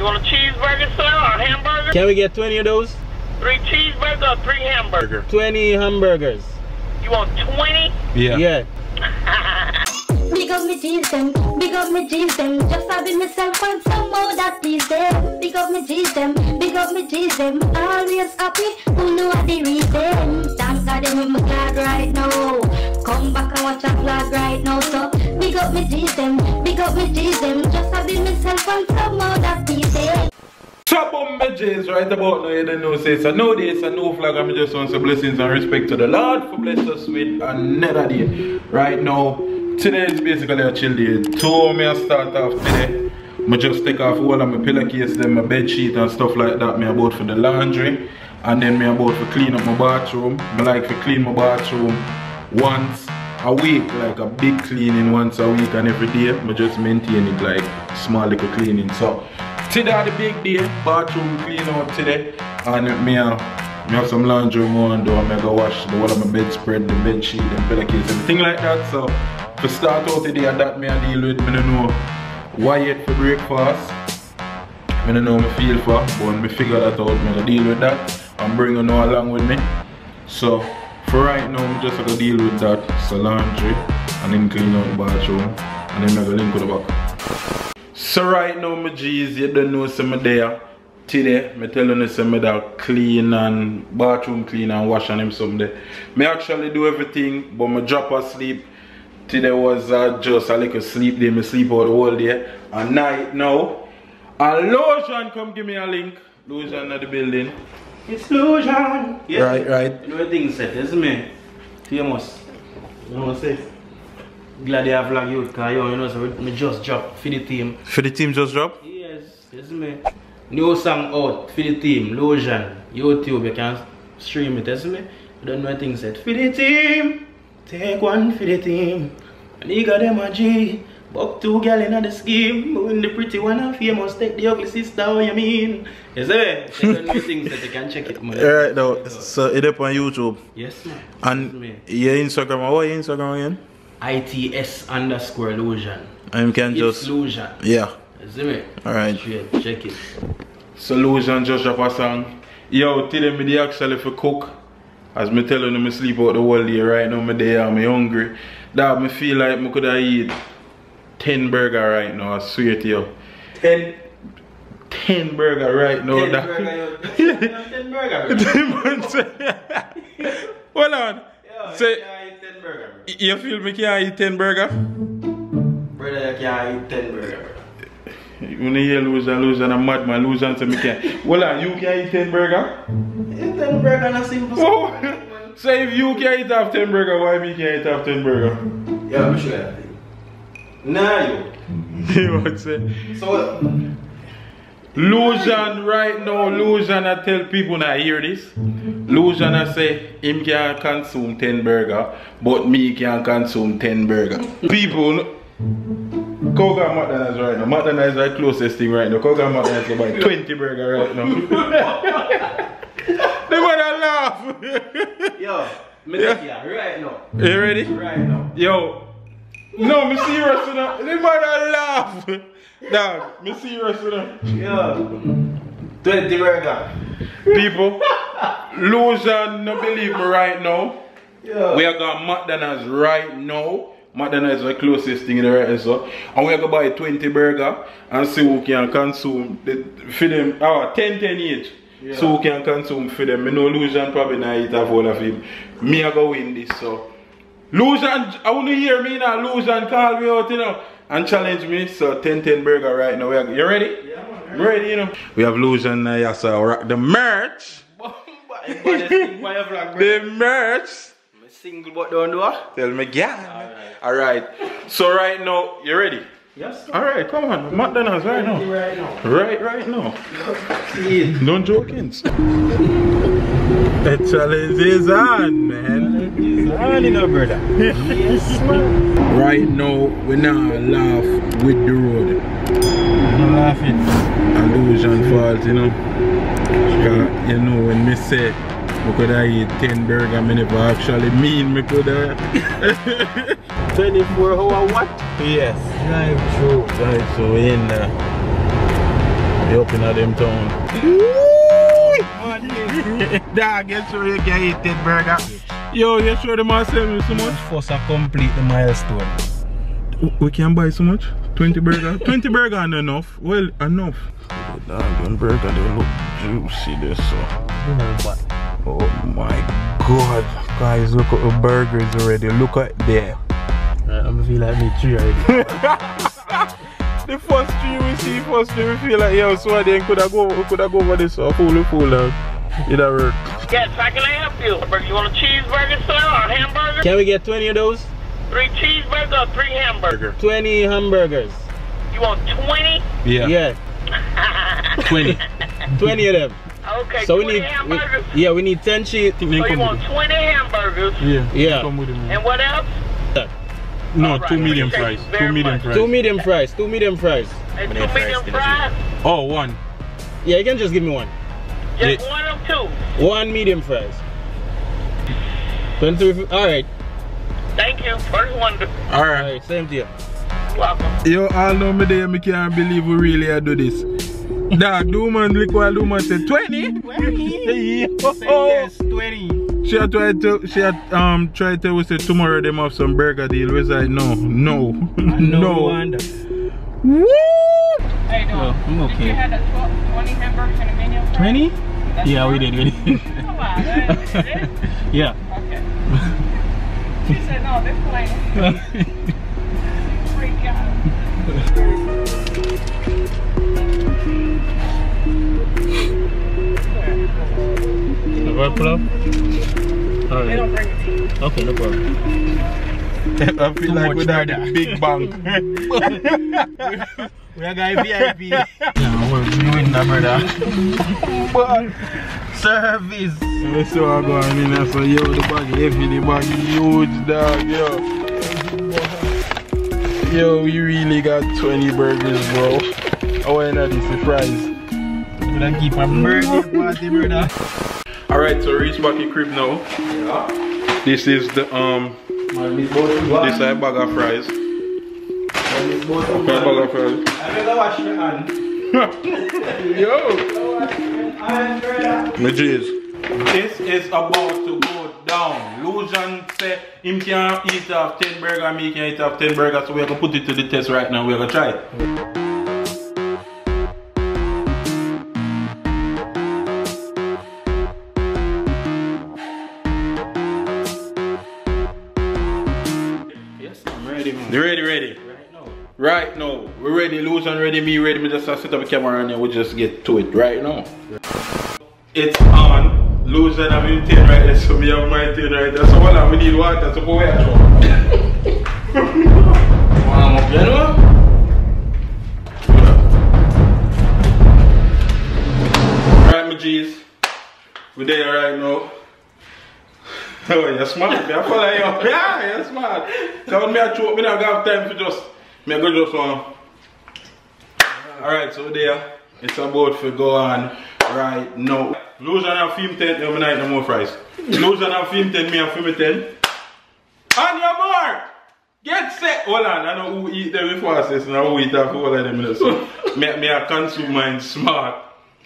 want a cheeseburger, sir, or a hamburger? Can we get 20 of those? 3 cheeseburgers or 3 hamburgers? 20 hamburgers. You want 20? Yeah. Yeah. Big up me G's them, big up me G's them. Just having myself and some more that please them. Big up me G's them, big up me G's them. Always happy, who know what the reason. Thank God them I'm glad right now. Come back and watch a vlog right now. So big up me G's them, big up me G's them. Just having myself and some more that please them. Chop on my J's right about now, you don't know, say it's a no day, it's a no flag, and I just want some blessings and respect to the Lord for blessing us with another day. Right now, today is basically a chill day. So me I start off today. I just take off all of my pillowcase, then my bed sheet and stuff like that. Me about for the laundry, and then me about for clean up my bathroom. I like to clean my bathroom once a week, like a big cleaning once a week, and every day I just maintain it like small little cleaning. So today the big day, bathroom clean out today, and me have some laundry more and do. I'm gonna go wash the whole of my bedspread, the bed sheet, and pillowcase, everything like that. So to start out today, that me I deal with. I don't know why yet for breakfast. I don't know my feel for, but me figure that out. I'm gonna deal with that and bring you along with me. So for right now, I'm just gonna deal with that. So laundry, and then clean out the bathroom, and then I'm gonna link with the back. So right now, my G's, you don't know some there. Today, I'm telling you some that clean and bathroom clean and wash and them someday. Me actually do everything, but my drop asleep. Today was just a little sleep day. I sleep out the whole day. And night now, and Lotion come give me a link. Lotion at the building. It's Lotion. Yeah. Right. You know the thing said, isn't me? Famous. You know what I say? Glad you have vlog you, because you know, so me just drop for the team. For the team just drop? Yes, it's me. New song out for the team, Lotion. YouTube, you can stream it, isn't me? You don't know what thing said. For the team, take one for the team. And he got them a G. Buck 2 girl in the scheme. When the pretty one and famous, take the ugly sister, what you mean? You see? You don't know things that you can check it, man. Alright now, so it's up on YouTube. Yes, man. And your Instagram, what your Instagram again? ITS_Lotion. And you can It's just Lotion. Yeah. You see me? Alright. Check it. So Lotion just drop a song. Yo, tell me the actually for cook. As me telling them I sleep out the whole day right now, I'm there, I'm hungry. That me feel like I could have eat 10 burger right now, I swear to you. 10 burger right now. 10 that. burger, 10 burger. 10 Hold on. Yeah, so, you can't eat 10 burger. You feel me can't eat 10 burger? Brother, you can't eat 10 burger. When you hear Lotion, I'm mad man, Lotion so me can't. Hold on, you can't eat 10 burger? Eat 10 burger and a simple oh. So if you can't eat half 10 burger, why me can't eat half 10 burger? Yeah, I'm sure that thing. Nah, you. You what say? So Lotion right now, Lotion I tell people now hear this. Lotion I say him can consume 10 burger, but me can consume 10 burger. People Koga McDonald's right now. McDonald's is the closest thing right now. Koga McDonald's is buy 20 burger right now. They wanna laugh. yo, me take ya right now. You ready? Right now. Yo. No, me serious enough. They wanna laugh. Dog, me serious enough. Yo. 20 burger. People, Lotion no believe me right now. Yo. We are going McDonald's right now. McDonald's is the closest thing in the right so. And we are going to buy 20 burger and see who can consume for them 10 each. Yeah. So who can consume for them. I know Lotion probably not eat half all of him. Me I go win this so. Lotion, I want to hear me now. Lotion call me out, you know, and challenge me. So 10 burger right now. You ready? Yeah, man. I'm ready, you know. We have Lotion now, yeah, so rock the merch. The merch. Single but don't do it. Tell me, yeah. Alright. So right now, you ready? Yes. Alright, come on. McDonald's right now. Right now. Right now. Don't joking. The challenge is on, man. It's on, you know, brother. Yes, man. Right now, we now laugh with the road. I'm laughing. Illusion fault, you know. You know, when me say I could have eat 10 burger, I never actually mean me could have. 24 hour what? Yes. Drive through. Drive through in there. You up in them town. Dog, you sure you can eat that burger? Yo, you sure them are selling so much? First I complete the milestone. We can buy so much? 20 burger? 20 burger and enough? Well, enough. Dog, one burger, they look juicy this so. Oh my god. Guys, look at the burgers already. Look at there. I feel like me three already. The first three we see, we feel like, yo, so then could I go over this or full out. It work. Yes, how can I help you? You want a cheeseburger, sir, or a hamburger? Can we get 20 of those? 3 cheeseburgers or 3 hamburgers? 20 hamburgers. You want 20? Yeah. Yeah. 20. 20 of them. Okay, So 20 hamburgers? we need 10 cheese. So you want 20 hamburgers? Yeah. Come with him. And what else? No, Alright, 2 medium thank fries. you 2 very medium much. fries. 2 medium fries. 2 medium fries. And 2 medium fries? Oh, 1. Yeah, you can just give me one. Just Yeah. 1 or 2? 1 medium fries. 23. Alright. Thank you. First one. Alright. Alright, same to you. Welcome. Yo, all know me there, I can't believe we really do this. Dog, the woman, look what the woman said, 20? 20. Yes, 20. She had tried to say tomorrow them have some burger deal. We like, no. No wonder. Woo! How you doing? Oh, I'm okay. You had a 20 hamburgers and a medium fry? 20? That's Yeah, we right. did. Oh, wow. That's it? Yeah. Okay. She said, no, this one ain't. Freak out. Pull up? They Alright. don't bring it to you. Okay, no problem. I feel like much we have burger. a big bank. We are guy VIP. Yeah, we're doing that, brother. But Service. let's see what going in there. So yo, the bag heavy, the bag huge, dog, yo. Yo, we really got 20 burgers, bro. Oh, and that is a surprise. We're gonna keep a birthday party, brother. Alright, so reach back in crib now. Yeah. This is the this is a bag of fries. Bag of fries. I better wash your hand. Yo! And brother. My G's. This is about to go down. Lucian said him can eat off 10 burger, me can eat off 10 burgers, so we're gonna put it to the test right now. We're gonna try it. Yes, I'm ready, man. You ready? Right now. Right now. We're ready. Lucian ready, me ready. Me just set up a camera and then we'll just get to it right now. It's on. Lucian have him 10 right there, so me have my 10 right there. So hold on, we need water, so go ahead. Warm up, you know? Alright, my G's. We're there right now. Oh, you're smart. Me I follow you. Yeah, you're smart. Because me I choke, me not have time for just, me I go just one. Alright, so there. It's about to go on right now. Lucian have film 10, no, I no more fries. Lucian have film 10, me have film 10. On your mark! Get set! Hold on, I know who eat them before I say, so now who eat after all of them. So, me I consume mine smart.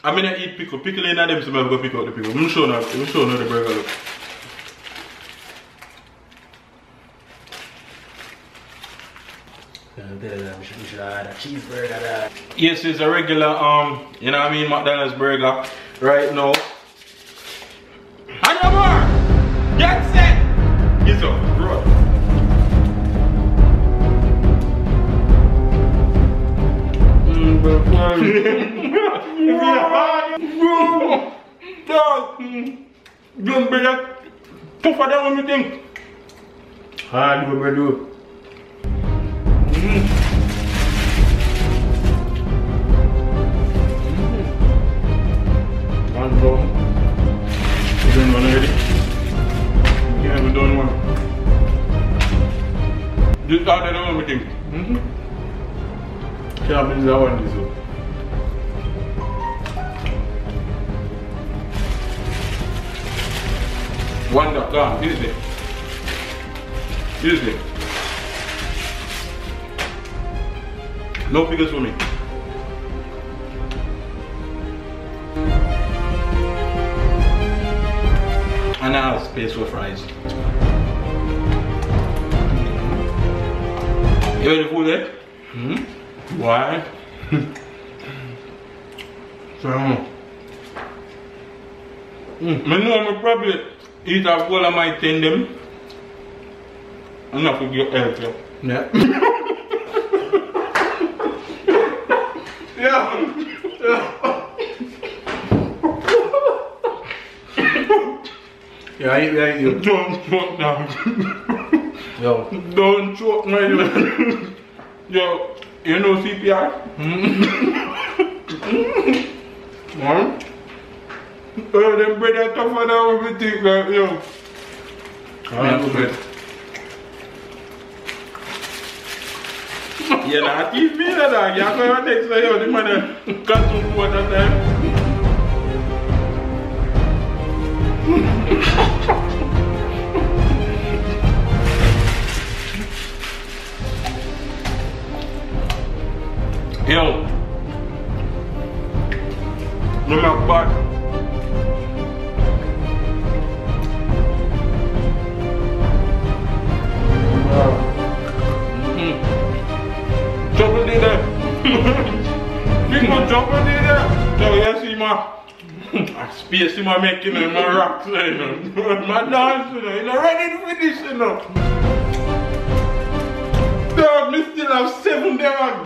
I mean I eat pickle. Pickle in them, so I go pick out the pickle. I'm showing now the burger look. We should have had a cheeseburger there. Yes, it's a regular, you know what I mean, McDonald's burger right now. On your mark! Get set! Get up, bro. Dog, don't be that tougher than what you think. Hard, we do. One bro. You done one already? You haven't done one. Just started on everything. Can't believe that one this one. One that gone, easy. Easy. No figures for me. more space for fries. You ready for that? Why? So, I know I'm probably eat a whole of my tendon. I'm not going to get healthy. Yeah. Yeah, I eat you. Don't choke now. Yo. Don't choke my Yo, you know CPR? Oh, them bread are tougher than we think, like, yo. Yeah, nah, keep me that dog. You go next to you, the man cut some food that time. Yo, look at back. Chocolate there. You go chocolate there. So you see my space in my making and my rocks, you know. My dance, you know. You're not ready to finish, you know. Dog, me still have 7 there.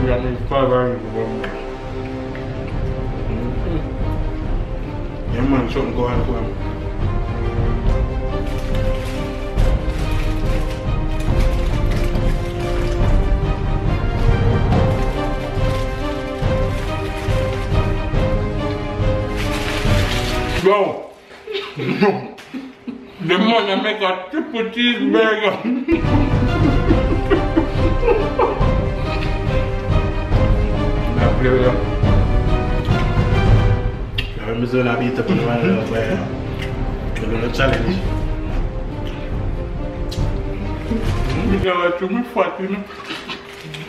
We got me 5 hours. Yeah, man, something going for him. Yo, the man make a triple cheeseburger. I'm going to beat up on one of we're going to challenge. You got to me fat, you know.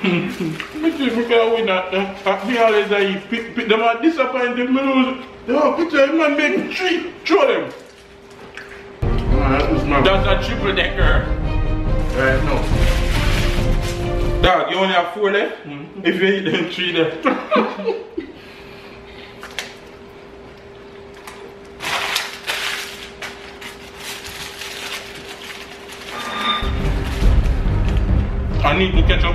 Me can't win that. Me always pick them are disappointed. Me lose. Yo, picture him and make 3. Throw them. That's a triple decker. Right now. Dog, you only have 4 left? If you eat them 3 left. I need to catch up.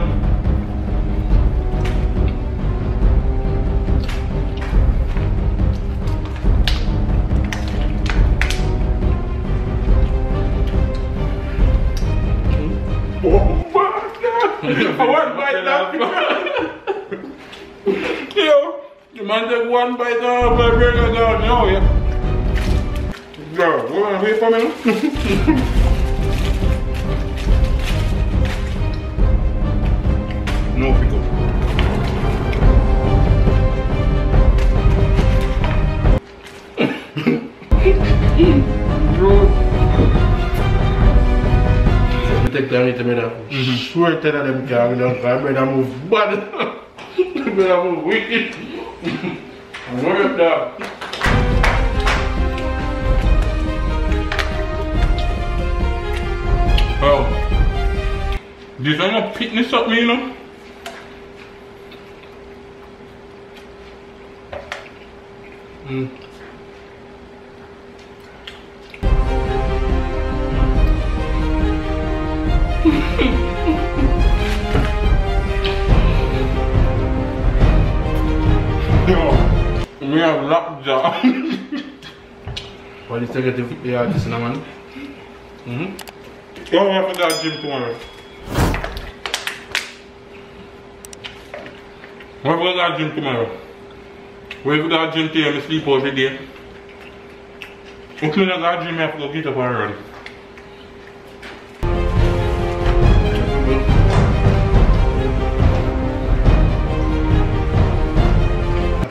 Oh my God! I want bite that. Yo, the man take 1 bite of my burger down now, yeah. Yo, you wanna wait for me? No pickle. Take time to me that. Swear to them guys, I better move bad. I better move wicked. I'm worried that. Well, this ain't no picnic up me, you know. We have lockjaw. What is the negative? Yeah, this is no man. You don't have to go to the gym tomorrow. Where we go to the gym tomorrow? Where we go to the gym today, I sleep over there. If you don't go to the gym, I have to go get up and run.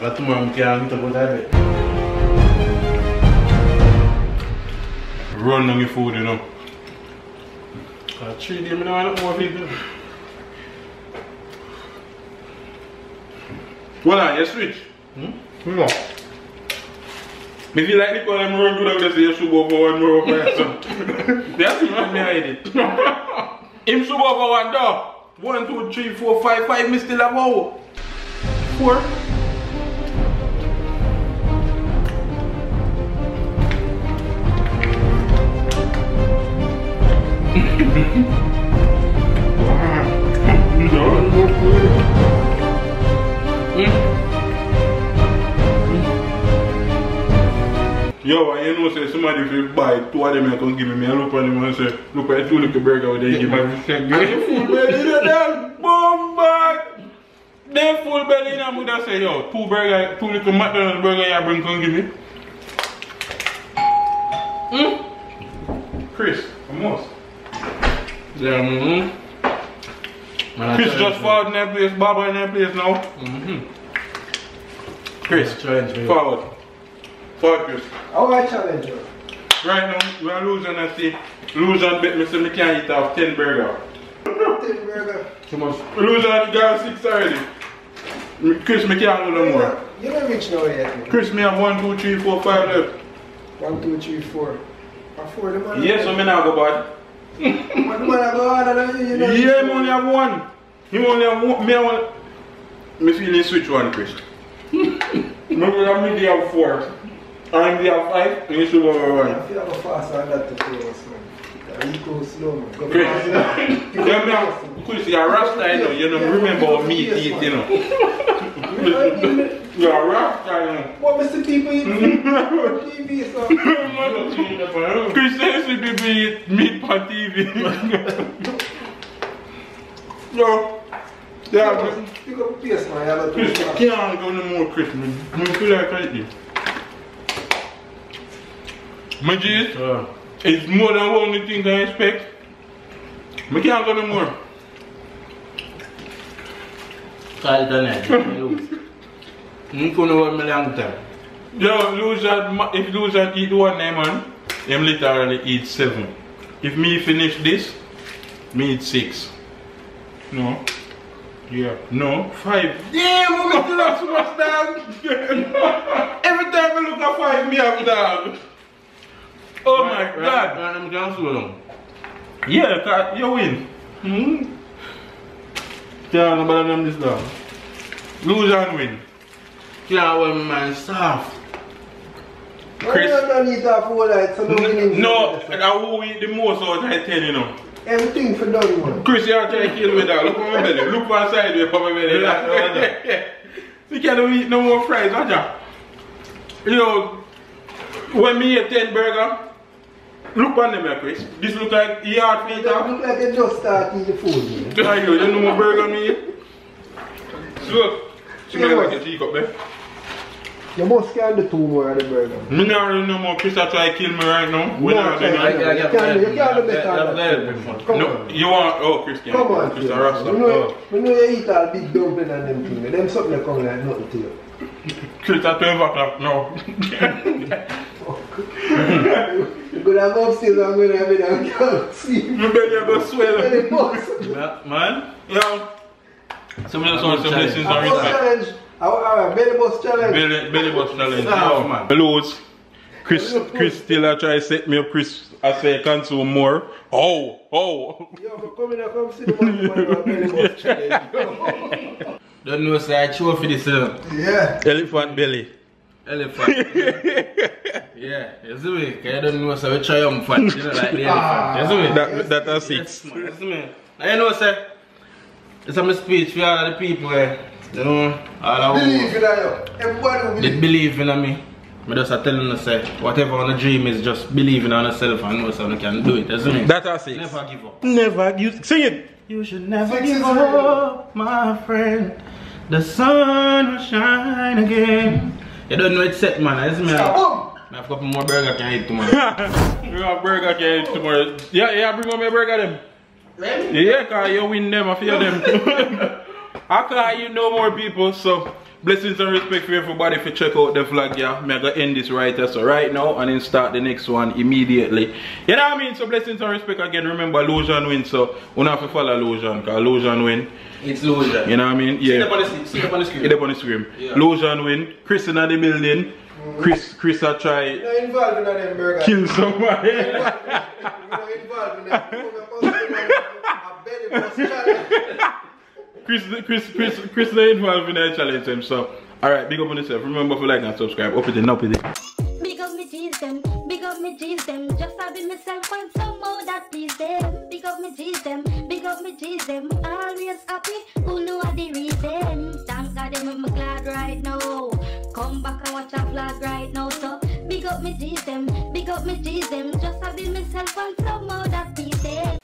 But tomorrow I can't get up that bed. Run on your food, you know. 3 days, I don't want more people. Well, you switch. No. Me feel like the call them run good out there say you should go for one more person. That's not me hide it. Him should go for one dog. 1, 2, 3, 4, 5, 5 me still have more. 4. Yo, and you know, say somebody if you buy 2 of them and come give me, I look at them and say, look at 2 little burger they give me. And the full belly, you know them, boom, bag. Them full belly, and I'm gonna say, yo, 2 burger, 2 little McDonald's burger you bring, come give me. Chris, almost. Yeah, Chris just forward in that place, Baba in that place now. Chris, forward. Forward, Chris. How I challenge you? Right now, we are losing and see. Losing bet me say me can't eat off 10 burger. 10 burger. Too much. Losing got 6 already. Chris, me can't do no more. You don't reach now yet. Man. Chris, me have 1, 2, 3, 4, 5 left. 1, 2, 3, 4. 4 the man. Yes, so me now go bad. But the man I go harder than you, you know. Yeah, me only have 1. You only have 1. Me have 1. Me feeling switch 1, Chris. Maybe I have 4. And we have 5, and you should go over 1. I feel like I'm faster than that to famous, man. You go slow, man. Go Chris, fast. Chris, you're a Rasta, you know. You don't remember me eat, you know. You're a Rasta, you know. What Mr. People eat TV, so. Chris says people eat meat on TV. No. Yeah, You go pace, man. You have to Chris, I can't go no more, Chris. I feel like I eat. My G's, it's more than what you think I expect. I can't go no more. Call it a night, you lose. You couldn't hold me long time. Yo, if loser eat 1 day, man, him literally eat 7. If me finish this, me eat 6. No. Yeah. No. 5. Damn, I'm still have so much dog. Every time I look at 5, me have dog. Oh my God. I'm cancel them. Yeah, you win. Can't nobody them this dog. Lose and win. Can't hold me man soft. Chris. I don't need that for like so No, I who eat the most out of 10, you know. Everything for done, man. Chris, you are trying to kill me dog. Look at my belly. Look one side way for my belly. You can't eat no more fries, watch out. You know, when me eat 10 burger, look on them, Chris. This look like yard feet. It look like you just start eating food, man. You know more burger me eat? So, she might like a teacup there. You must can do 2 more of the burger. Me not really no more. Chris, I try to kill me right now. No, you can't do better than that. Come No, on. you want, oh, Chris can't. Come on, Chris, Chris. a Rasta. You know you eat all big dumpling and them things. Them something that come like nothing to you. Chris, at 12 o'clock now. You could have upstairs and go there and can't sleep. My belly go swell. Man? Yo. Some of us want some blessings and Bus respect. challenge. Alright, belly bus challenge. Belly bus challenge. Soft, man. Lose. Chris still a try to set me up. Chris, I say I consume more. Oh. Yo, but come in and come see the man belly bus challenge. Don't know say I chew for this Yeah. Elephant belly. elephant. Yeah, you see me? Cause you don't know say we triumphant, you know, like the elephant. You see me? That are 6. Yes, man, you see me? Now you know say, it's a speech for all of the people where, you know, all of Believe in that, everybody will they believe in me. I just telling you say, whatever on the dream is, just believe in yourself and know so you can do it. You see me? That are 6. Never give up. Never. You sing it. You should never give up, my friend. The sun will shine again. You don't know it's set, man. You see me? I have a couple more burger can eat tomorrow. We got burger can eat tomorrow. Yeah, bring on my burger them. Ready? Yeah, cause you win them, I feel them. I can't you know more people, so blessings and respect for everybody for check out the vlog, yeah. I'm gonna end this right here, so right now and then start the next one immediately. You know what I mean? So blessings and respect again. Remember Lojan win, so we have to follow Lojan, because Lojan win. It's Lojan. You know what I mean? Yeah. See it up on the screen. Get up on the screen. Yeah. Lojan win. Chris in the building. Chris I try You're involved in that burger. kill somebody. You're involved in that. Chris not involved in that challenge him, so alright, big up on yourself. Remember to like and subscribe. Up it and up it. Big up me G's them, big up me G's them. Just having myself find some more that please them. Big up me G's them, big up me G's them. Always happy, who know the reason. Thank God I'm glad right now. Come back and watch a vlog right now. So big up me G's them, big up me G's them. Just having myself find some more that please them.